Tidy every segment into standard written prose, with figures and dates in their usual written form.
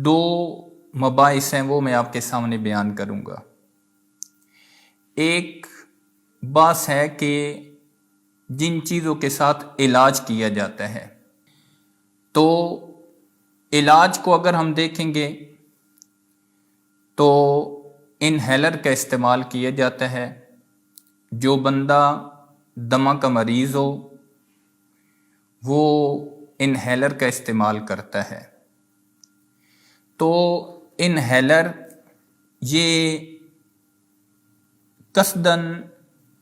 دو مباحث ہیں وہ میں آپ کے سامنے بیان کروں گا۔ ایک بات ہے کہ جن چیزوں کے ساتھ علاج کیا جاتا ہے، تو علاج کو اگر ہم دیکھیں گے تو انہیلر کا استعمال کیا جاتا ہے۔ جو بندہ دمہ کا مریض ہو وہ انہیلر کا استعمال کرتا ہے۔ تو انہیلر یہ قصداً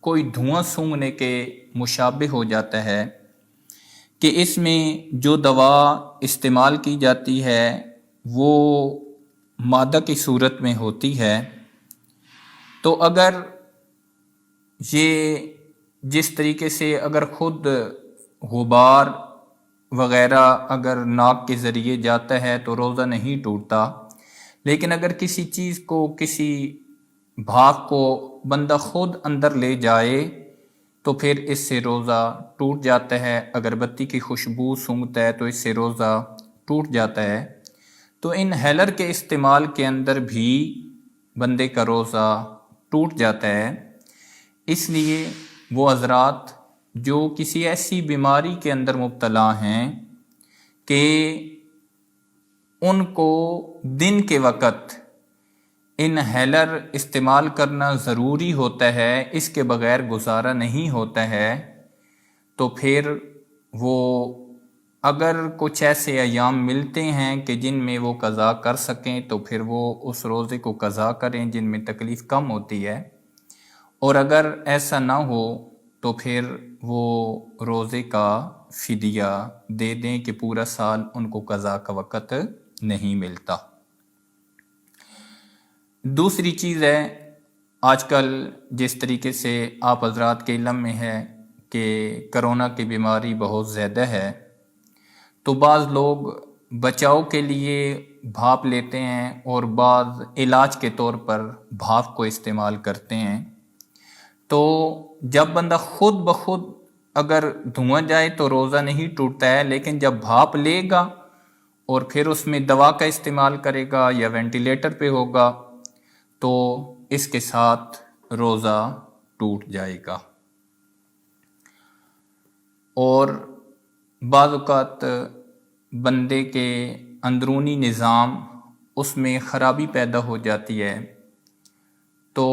کوئی دھواں سونگھنے کے مشابہ ہو جاتا ہے کہ اس میں جو دوا استعمال کی جاتی ہے وہ مادہ کی صورت میں ہوتی ہے۔ تو اگر یہ جس طریقے سے اگر خود غبار وغیرہ اگر ناک کے ذریعے جاتا ہے تو روزہ نہیں ٹوٹتا، لیکن اگر کسی چیز کو، کسی بھاپ کو بندہ خود اندر لے جائے تو پھر اس سے روزہ ٹوٹ جاتا ہے۔ اگربتی کی خوشبو سونگھتا ہے تو اس سے روزہ ٹوٹ جاتا ہے۔ تو انہیلر کے استعمال کے اندر بھی بندے کا روزہ ٹوٹ جاتا ہے۔ اس لیے وہ حضرات جو کسی ایسی بیماری کے اندر مبتلا ہیں کہ ان کو دن کے وقت انہیلر استعمال کرنا ضروری ہوتا ہے، اس کے بغیر گزارا نہیں ہوتا ہے، تو پھر وہ اگر کچھ ایسے ایام ملتے ہیں کہ جن میں وہ قضا کر سکیں تو پھر وہ اس روزے کو قضا کریں جن میں تکلیف کم ہوتی ہے، اور اگر ایسا نہ ہو تو پھر وہ روزے کا فدیہ دے دیں کہ پورا سال ان کو قضا کا وقت نہیں ملتا۔ دوسری چیز ہے، آج کل جس طریقے سے آپ حضرات کے علم میں ہے کہ کرونا کی بیماری بہت زیادہ ہے، تو بعض لوگ بچاؤ کے لیے بھاپ لیتے ہیں اور بعض علاج کے طور پر بھاپ کو استعمال کرتے ہیں۔ تو جب بندہ خود بخود اگر دھواں جائے تو روزہ نہیں ٹوٹتا ہے، لیکن جب بھاپ لے گا اور پھر اس میں دوا کا استعمال کرے گا یا وینٹیلیٹر پہ ہوگا تو اس کے ساتھ روزہ ٹوٹ جائے گا۔ اور بعض اوقات بندے کے اندرونی نظام اس میں خرابی پیدا ہو جاتی ہے، تو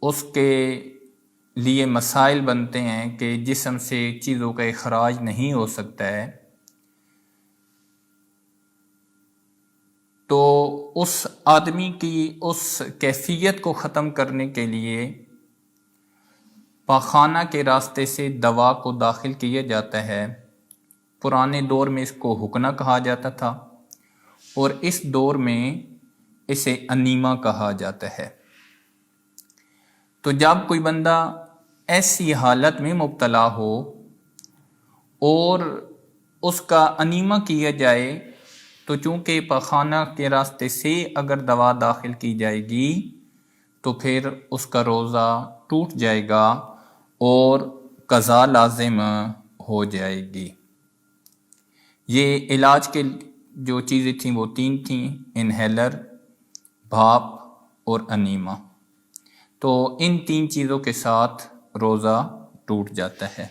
اس کے لیے مسائل بنتے ہیں کہ جسم سے چیزوں کا اخراج نہیں ہو سکتا ہے، تو اس آدمی کی اس کیفیت کو ختم کرنے کے لیے پاخانہ کے راستے سے دوا کو داخل کیا جاتا ہے۔ پرانے دور میں اس کو حقنہ کہا جاتا تھا اور اس دور میں اسے انیما کہا جاتا ہے۔ تو جب کوئی بندہ ایسی حالت میں مبتلا ہو اور اس کا انیما کیا جائے تو چونکہ پاخانہ کے راستے سے اگر دوا داخل کی جائے گی تو پھر اس کا روزہ ٹوٹ جائے گا اور قضا لازم ہو جائے گی۔ یہ علاج کے جو چیزیں تھیں وہ تین تھیں، انہیلر، بھاپ اور انیما۔ تو ان تین چیزوں کے ساتھ روزہ ٹوٹ جاتا ہے۔